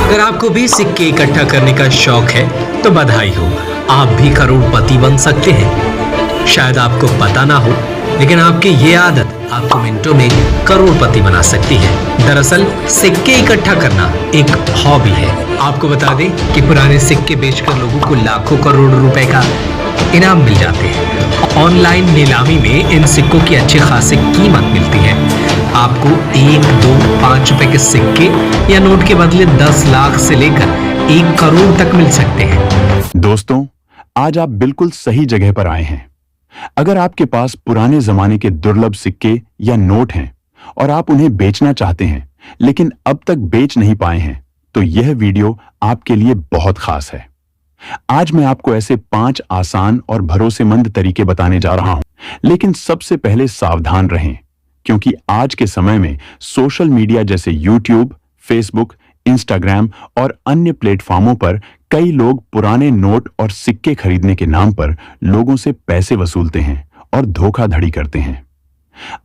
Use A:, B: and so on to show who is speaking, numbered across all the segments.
A: अगर आपको भी सिक्के इकट्ठा करने का शौक है तो बधाई हो, आप भी करोड़पति बन सकते हैं। शायद आपको पता ना हो, लेकिन आपकी ये आदत आपको मिनटों में करोड़पति बना सकती है। दरअसल सिक्के इकट्ठा करना एक हॉबी है। आपको बता दें कि पुराने सिक्के बेचकर लोगों को लाखों करोड़ रुपए का इनाम मिल जाते हैं। ऑनलाइन नीलामी में इन सिक्कों की अच्छी खासी कीमत मिलती है। आपको 1, 2, 5 रुपए के सिक्के या नोट के बदले 10 लाख से लेकर 1 करोड़ तक मिल सकते हैं।
B: दोस्तों, आज आप बिल्कुल सही जगह पर आए हैं। अगर आपके पास पुराने जमाने के दुर्लभ सिक्के या नोट हैं और आप उन्हें बेचना चाहते हैं लेकिन अब तक बेच नहीं पाए हैं, तो यह वीडियो आपके लिए बहुत खास है। आज मैं आपको ऐसे 5 आसान और भरोसेमंद तरीके बताने जा रहा हूं, लेकिन सबसे पहले सावधान रहें, क्योंकि आज के समय में सोशल मीडिया जैसे यूट्यूब, फेसबुक, इंस्टाग्राम और अन्य प्लेटफॉर्मों पर कई लोग पुराने नोट और सिक्के खरीदने के नाम पर लोगों से पैसे वसूलते हैं और धोखाधड़ी करते हैं।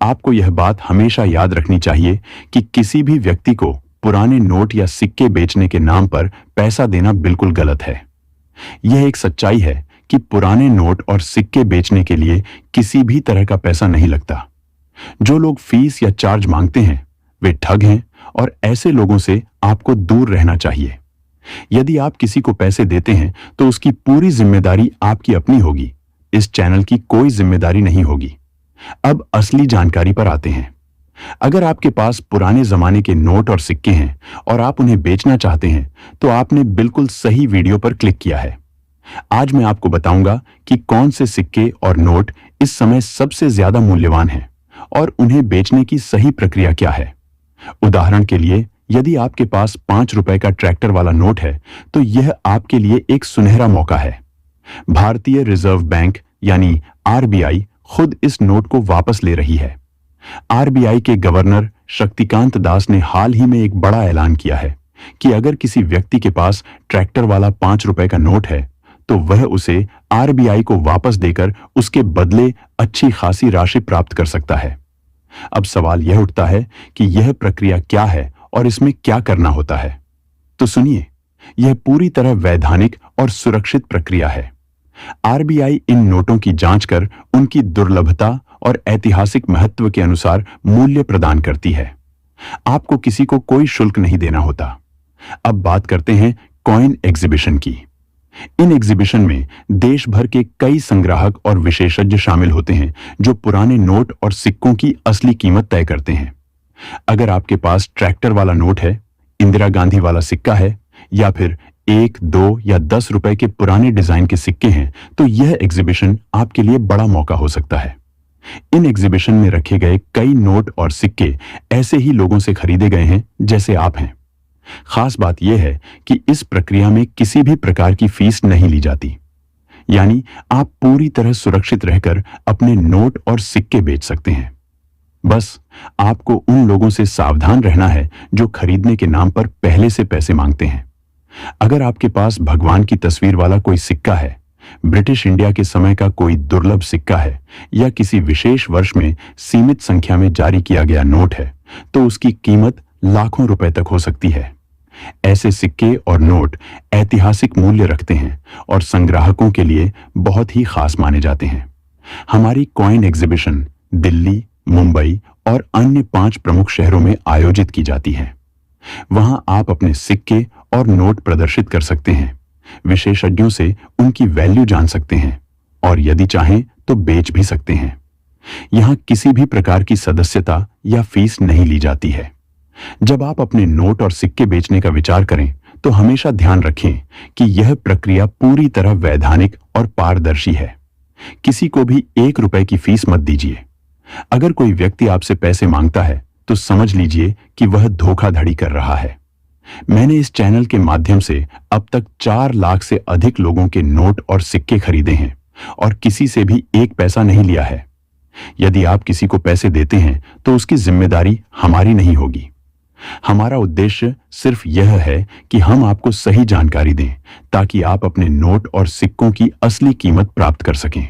B: आपको यह बात हमेशा याद रखनी चाहिए कि किसी भी व्यक्ति को पुराने नोट या सिक्के बेचने के नाम पर पैसा देना बिल्कुल गलत है। यह एक सच्चाई है कि पुराने नोट और सिक्के बेचने के लिए किसी भी तरह का पैसा नहीं लगता। जो लोग फीस या चार्ज मांगते हैं वे ठग हैं और ऐसे लोगों से आपको दूर रहना चाहिए। यदि आप किसी को पैसे देते हैं तो उसकी पूरी जिम्मेदारी आपकी अपनी होगी। इस चैनल की कोई जिम्मेदारी नहीं होगी। अब असली जानकारी पर आते हैं। अगर आपके पास पुराने जमाने के नोट और सिक्के हैं और आप उन्हें बेचना चाहते हैं तो आपने बिल्कुल सही वीडियो पर क्लिक किया है। आज मैं आपको बताऊंगा कि कौन से सिक्के और नोट इस समय सबसे ज्यादा मूल्यवान हैं और उन्हें बेचने की सही प्रक्रिया क्या है। उदाहरण के लिए, यदि आपके पास 5 रुपए का ट्रैक्टर वाला नोट है तो यह आपके लिए एक सुनहरा मौका है। भारतीय रिजर्व बैंक यानी आरबीआई खुद इस नोट को वापस ले रही है। आरबीआई के गवर्नर शक्तिकांत दास ने हाल ही में एक बड़ा ऐलान किया है कि अगर किसी व्यक्ति के पास ट्रैक्टर वाला 5 रुपए का नोट है तो वह उसे आरबीआई को वापस देकर उसके बदले अच्छी खासी राशि प्राप्त कर सकता है। अब सवाल यह उठता है कि यह प्रक्रिया क्या है और इसमें क्या करना होता है। तो सुनिए, यह पूरी तरह वैधानिक और सुरक्षित प्रक्रिया है। आरबीआई इन नोटों की जांच कर उनकी दुर्लभता और ऐतिहासिक महत्व के अनुसार मूल्य प्रदान करती है। आपको किसी को कोई शुल्क नहीं देना होता। अब बात करते हैं कॉइन एग्जीबिशन की। इन एग्जीबिशन में देश भर के कई संग्राहक और विशेषज्ञ शामिल होते हैं जो पुराने नोट और सिक्कों की असली कीमत तय करते हैं। अगर आपके पास ट्रैक्टर वाला नोट है, इंदिरा गांधी वाला सिक्का है या फिर 1, 2 या 10 रुपए के पुराने डिजाइन के सिक्के हैं तो यह एग्जीबिशन आपके लिए बड़ा मौका हो सकता है। इन एग्जीबिशन में रखे गए कई नोट और सिक्के ऐसे ही लोगों से खरीदे गए हैं जैसे आप हैं। खास बात यह है कि इस प्रक्रिया में किसी भी प्रकार की फीस नहीं ली जाती, यानी आप पूरी तरह सुरक्षित रहकर अपने नोट और सिक्के बेच सकते हैं। बस आपको उन लोगों से सावधान रहना है जो खरीदने के नाम पर पहले से पैसे मांगते हैं। अगर आपके पास भगवान की तस्वीर वाला कोई सिक्का है, ब्रिटिश इंडिया के समय का कोई दुर्लभ सिक्का है या किसी विशेष वर्ष में सीमित संख्या में जारी किया गया नोट है, तो उसकी कीमत लाखों रुपए तक हो सकती है। ऐसे सिक्के और नोट ऐतिहासिक मूल्य रखते हैं और संग्राहकों के लिए बहुत ही खास माने जाते हैं। हमारी कॉइन एग्जीबिशन दिल्ली, मुंबई और अन्य 5 प्रमुख शहरों में आयोजित की जाती है। वहां आप अपने सिक्के और नोट प्रदर्शित कर सकते हैं, विशेषज्ञों से उनकी वैल्यू जान सकते हैं और यदि चाहें तो बेच भी सकते हैं। यहां किसी भी प्रकार की सदस्यता या फीस नहीं ली जाती है। जब आप अपने नोट और सिक्के बेचने का विचार करें तो हमेशा ध्यान रखें कि यह प्रक्रिया पूरी तरह वैधानिक और पारदर्शी है। किसी को भी 1 रुपए की फीस मत दीजिए। अगर कोई व्यक्ति आपसे पैसे मांगता है तो समझ लीजिए कि वह धोखाधड़ी कर रहा है। मैंने इस चैनल के माध्यम से अब तक 4 लाख से अधिक लोगों के नोट और सिक्के खरीदे हैं और किसी से भी 1 पैसा नहीं लिया है। यदि आप किसी को पैसे देते हैं तो उसकी जिम्मेदारी हमारी नहीं होगी। हमारा उद्देश्य सिर्फ यह है कि हम आपको सही जानकारी दें ताकि आप अपने नोट और सिक्कों की असली कीमत प्राप्त कर सकें।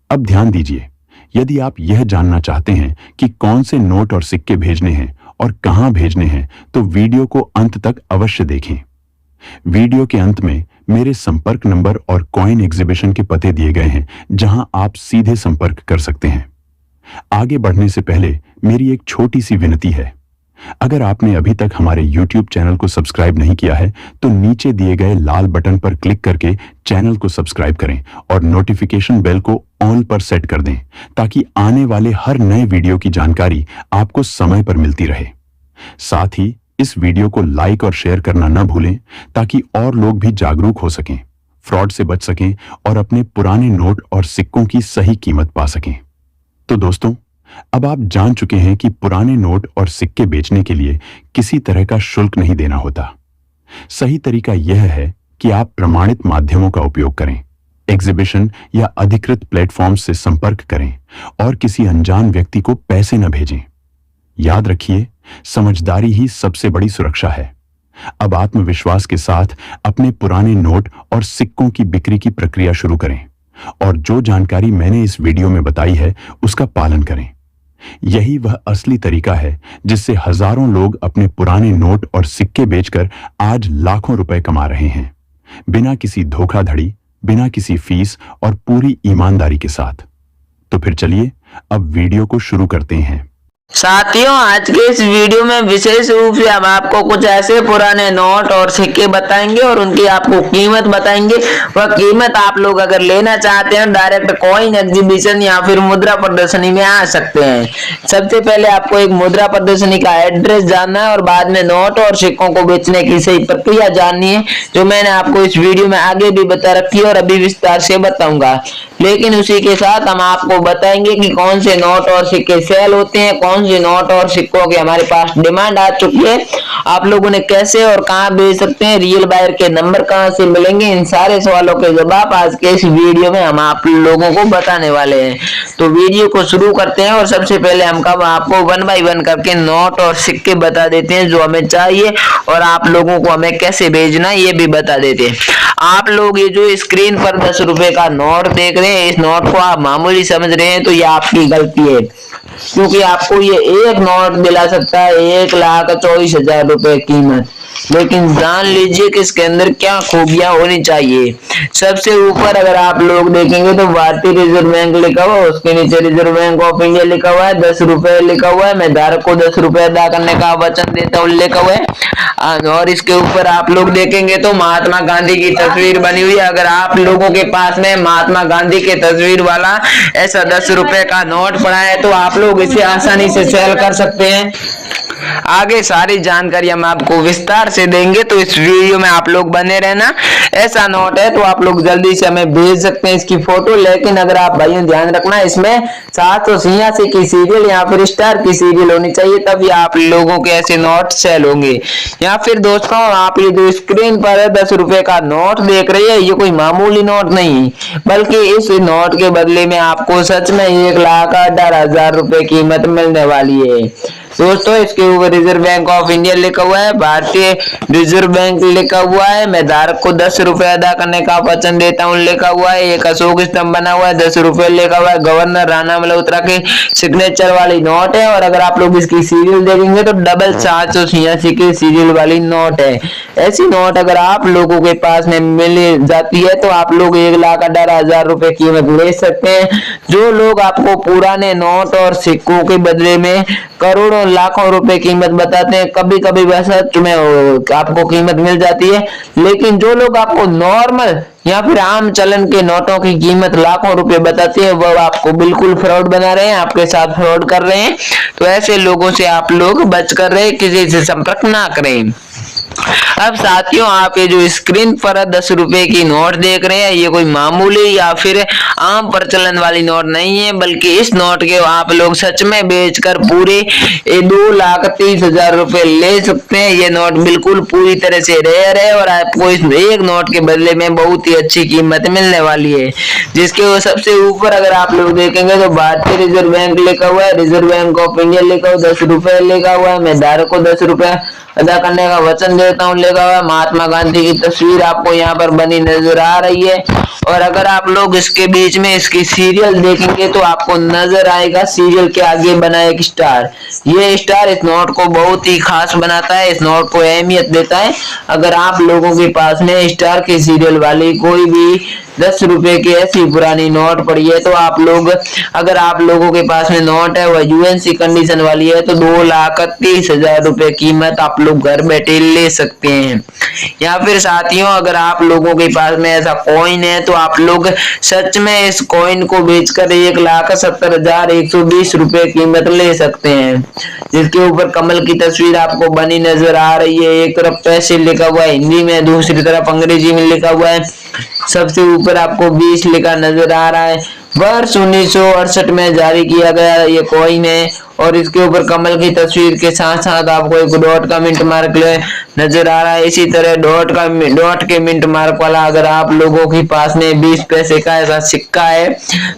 B: अब ध्यान दीजिए, यदि आप यह जानना चाहते हैं कि कौन से नोट और सिक्के भेजने हैं और कहां भेजने हैं तो वीडियो को अंत तक अवश्य देखें। वीडियो के अंत में मेरे संपर्क नंबर और कॉइन एग्जीबिशन के पते दिए गए हैं, जहां आप सीधे संपर्क कर सकते हैं। आगे बढ़ने से पहले मेरी एक छोटी सी विनती है। अगर आपने अभी तक हमारे YouTube चैनल को सब्सक्राइब नहीं किया है तो नीचे दिए गए लाल बटन पर क्लिक करके चैनल को सब्सक्राइब करें और नोटिफिकेशन बेल को ऑल पर सेट कर दें, ताकि आने वाले हर नए वीडियो की जानकारी आपको समय पर मिलती रहे। साथ ही इस वीडियो को लाइक और शेयर करना न भूलें, ताकि और लोग भी जागरूक हो सकें, फ्रॉड से बच सकें और अपने पुराने नोट और सिक्कों की सही कीमत पा सकें। तो दोस्तों, अब आप जान चुके हैं कि पुराने नोट और सिक्के बेचने के लिए किसी तरह का शुल्क नहीं देना होता। सही तरीका यह है कि आप प्रमाणित माध्यमों का उपयोग करें, एग्जीबिशन या अधिकृत प्लेटफॉर्म से संपर्क करें और किसी अनजान व्यक्ति को पैसे न भेजें। याद रखिए, समझदारी ही सबसे बड़ी सुरक्षा है। अब आत्मविश्वास के साथ अपने पुराने नोट और सिक्कों की बिक्री की प्रक्रिया शुरू करें और जो जानकारी मैंने इस वीडियो में बताई है उसका पालन करें। यही वह असली तरीका है जिससे हजारों लोग अपने पुराने नोट और सिक्के बेचकर आज लाखों रुपए कमा रहे हैं, बिना किसी धोखाधड़ी, बिना किसी फीस और पूरी ईमानदारी के साथ। तो फिर चलिए अब वीडियो को शुरू करते हैं।
C: साथियों, आज के इस वीडियो में विशेष रूप से हम आपको कुछ ऐसे पुराने नोट और सिक्के बताएंगे और उनकी आपको कीमत बताएंगे। वह कीमत आप लोग अगर लेना चाहते हैं डायरेक्ट कॉइन एग्जीबिशन या फिर मुद्रा प्रदर्शनी में आ सकते हैं। सबसे पहले आपको एक मुद्रा प्रदर्शनी का एड्रेस जानना है और बाद में नोट और सिक्कों को बेचने की सही प्रक्रिया जाननी है, जो मैंने आपको इस वीडियो में आगे भी बता रखी है और अभी विस्तार से बताऊंगा। लेकिन उसी के साथ हम आपको बताएंगे कि कौन से नोट और सिक्के सेल होते हैं, कौन से नोट और सिक्कों की हमारे पास डिमांड आ चुकी है, आप लोग उन्हें कैसे और कहां बेच सकते हैं, रियल बायर के नंबर कहां से मिलेंगे, इन सारे सवालों के जवाब आज के इस वीडियो में हम आप लोगों को बताने वाले हैं। तो वीडियो को शुरू करते हैं और सबसे पहले हम आपको 1 बाय 1 करके नोट और सिक्के बता देते हैं जो हमें चाहिए और आप लोगों को हमें कैसे भेजना ये भी बता देते हैं। आप लोग ये जो स्क्रीन पर 10 रुपए का नोट देख रहे हैं, इस नोट को आप मामूली समझ रहे हैं तो ये आपकी गलती है, क्योंकि आपको ये एक नोट दिला सकता है 1,24,000 रुपए कीमत। लेकिन जान लीजिए कि इसके अंदर क्या खूबियां होनी चाहिए। सबसे ऊपर अगर आप लोग देखेंगे तो भारतीय रिजर्व बैंक लिखा हुआ है, उसके नीचे रिजर्व बैंक ऑफ इंडिया लिखा हुआ है, 10 रुपए लिखा हुआ है, मैं धारक को 10 रुपए अदा करने का वचन देता हूँ लिखा हुआ है। और इसके ऊपर आप लोग देखेंगे तो महात्मा गांधी की तस्वीर बनी हुई है। अगर आप लोगों के पास में महात्मा गांधी के तस्वीर वाला ऐसा 10 रुपए का नोट पड़ा है तो आप लोग इसे आसानी से सेल कर सकते हैं। आगे सारी जानकारी हम आपको विस्तार से देंगे, तो इस वीडियो में आप लोग बने रहना। ऐसा नोट है तो आप लोग जल्दी से हमें भेज सकते हैं इसकी फोटो। लेकिन अगर आप भाइयों ध्यान रखना, इसमें 786 की सीरियल या फिर स्टार की सीरियल होनी चाहिए, तभी आप लोगों के ऐसे नोट सेल होंगे। या फिर दोस्तों, आप ये जो स्क्रीन पर 10 रुपए का नोट देख रहे हैं, ये कोई मामूली नोट नहीं, बल्कि इस नोट के बदले में आपको सच में 1,18,000 रुपए कीमत मिलने वाली है। दोस्तों, इसके ऊपर रिजर्व बैंक ऑफ इंडिया लिखा हुआ है, भारतीय रिजर्व बैंक लिखा हुआ है, मैं धारक को 10 रुपए अदा करने का वचन देता हूँ लिखा हुआ है, एक अशोक स्तंभ बना हुआ है, 10 रुपए लिखा हुआ है, गवर्नर राणा मल्होत्रा के सिग्नेचर वाली नोट है। और अगर आप लोग इसकी सीरियल देखेंगे तो 786 की सीरियल वाली नोट है। ऐसी नोट अगर आप लोगों के पास में मिल जाती है तो आप लोग 1,18,000 रुपए कीमत ले सकते हैं। जो लोग आपको पुराने नोट और सिक्कों के बदले में करोड़ों लाखों रुपए कीमत बताते हैं, कभी कभी वैसा तुम्हें आपको कीमत मिल जाती है, लेकिन जो लोग आपको नॉर्मल या फिर आम चलन के नोटों की कीमत लाखों रुपए बताते हैं, वो आपको बिल्कुल फ्रॉड बना रहे हैं, आपके साथ फ्रॉड कर रहे हैं। तो ऐसे लोगों से आप लोग बच कर रहे, किसी से संपर्क ना करें। अब साथियों, आप ये जो स्क्रीन पर 10 रुपए की नोट देख रहे हैं, ये कोई मामूली या फिर आम प्रचलन वाली नोट नहीं है, बल्कि इस नोट के आप लोग सच में बेचकर पूरे 2,30,000 रुपए ले सकते हैं। ये नोट बिल्कुल पूरी तरह से रेयर है और आपको इस एक नोट के बदले में बहुत ही अच्छी कीमत मिलने वाली है। जिसके सबसे ऊपर अगर आप लोग देखेंगे तो भारतीय रिजर्व बैंक लिखा हुआ है, रिजर्व बैंक ऑफ इंडिया लिखा हुआ है, 10 रुपए लिखा हुआ है, मैं धारक को 10 रुपए अदा करने का वचन देता देता हूँ, लिखा हुआ महात्मा गांधी की तस्वीर आपको यहाँ पर बनी नजर आ रही है। और अगर आप लोग इसके बीच में इसकी सीरियल देखेंगे तो आपको नजर आएगा सीरियल के आगे बना एक स्टार। ये स्टार इस नोट को बहुत ही खास बनाता है, इस नोट को अहमियत देता है। अगर आप लोगों के पास में स्टार की सीरियल वाली कोई भी 10 रुपए की ऐसी पुरानी नोट पड़ी है तो आप लोग, अगर आप लोगों के पास में नोट है वह यूएनसी कंडीशन वाली है तो 2,30,000 रुपए कीमत आप लोग घर बैठे ले सकते हैं। या फिर साथियों, अगर आप लोगों के पास में ऐसा कॉइन है तो आप लोग सच में इस कॉइन को बेचकर 1,70,120 रुपए कीमत ले सकते हैं, जिसके ऊपर कमल की तस्वीर आपको बनी नजर आ रही है। एक तरफ पैसे लिखा हुआ है हिंदी में, दूसरी तरफ अंग्रेजी में लिखा हुआ है। सबसे ऊपर आपको 20 लिखा नजर आ रहा है। वर्ष 1968 में जारी किया गया ये कॉइन है और इसके ऊपर कमल की तस्वीर के साथ साथ आपको एक डॉट का मिंट मार्क नजर आ रहा है। इसी तरह डॉट के मिंट मार्क वाला अगर आप लोगों के पास में 20 पैसे का ऐसा सिक्का है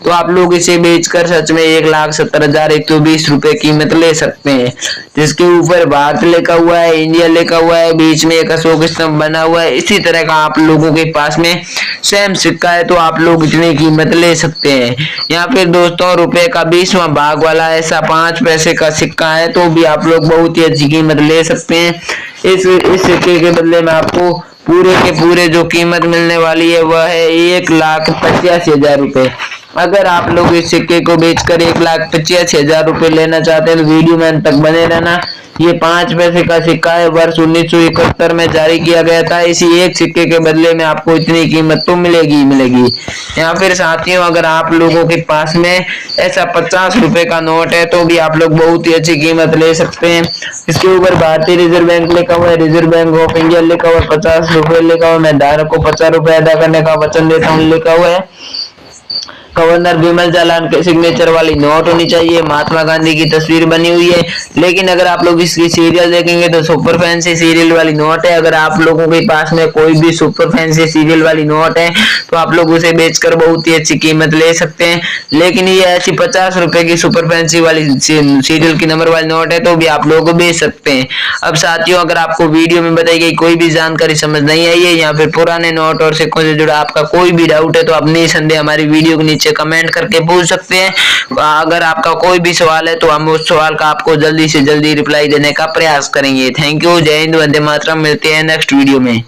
C: तो आप लोग इसे बेचकर सच में 1,70,120 रुपए कीमत ले सकते हैं, जिसके ऊपर भारत लिखा हुआ है, इंडिया लिखा हुआ है, बीच में एक अशोक स्तंभ बना हुआ है। इसी तरह का आप लोगों के पास में सेम सिक्का है तो आप लोग इतनी कीमत ले सकते हैं। या फिर दोस्तों रुपए का 20वां भाग वाला ऐसा 5 पैसे का सिक्का है तो भी आप लोग बहुत ही अच्छी कीमत ले सकते हैं। इस सिक्के के बदले में आपको पूरे के पूरे जो कीमत मिलने वाली है वह है 1,85,000 रुपए। अगर आप लोग इस सिक्के को बेचकर 1,85,000 रुपए लेना चाहते हैं तो वीडियो में अंत तक बने रहना। ये 5 पैसे का सिक्का है, वर्ष 1971 में जारी किया गया था। इसी एक सिक्के के बदले में आपको इतनी कीमत तो मिलेगी मिलेगी। या फिर साथियों, अगर आप लोगों के पास में ऐसा 50 रुपए का नोट है तो भी आप लोग बहुत ही अच्छी कीमत ले सकते हैं। इसके ऊपर भारतीय रिजर्व बैंक लिखा हुआ है, रिजर्व बैंक ऑफ इंडिया लिखा हुआ है, 50 रुपए लिखा हुआ है, मैं धारक को 50 रुपए अदा करने का वचन देता हूँ लिखा हुआ है। गवर्नर विमल जालान के सिग्नेचर वाली नोट होनी चाहिए, महात्मा गांधी की तस्वीर बनी हुई है। लेकिन अगर आप लोग इसकी सीरियल देखेंगे तो सुपर फैंसी सीरियल वाली नोट है। अगर आप लोगों के पास में कोई भी सुपर फैंसी सीरियल वाली नोट है तो आप लोग उसे बेचकर बहुत ही अच्छी कीमत ले सकते हैं। लेकिन ये ऐसी 50 रुपए की सुपर फैंसी वाली सीरियल की नंबर वाली नोट है तो भी आप लोग बेच सकते हैं। अब साथियों, अगर आपको वीडियो में बताई गई कोई भी जानकारी समझ नहीं आई है या फिर पुराने नोट और सिक्कों से जुड़ा आपका कोई भी डाउट है तो आप निसंदेह हमारी वीडियो के नीचे कमेंट करके पूछ सकते हैं। अगर आपका कोई भी सवाल है तो हम उस सवाल का आपको जल्दी से जल्दी रिप्लाई देने का प्रयास करेंगे। थैंक यू, जय हिंद, वंदे मातरम। मिलते हैं नेक्स्ट वीडियो में।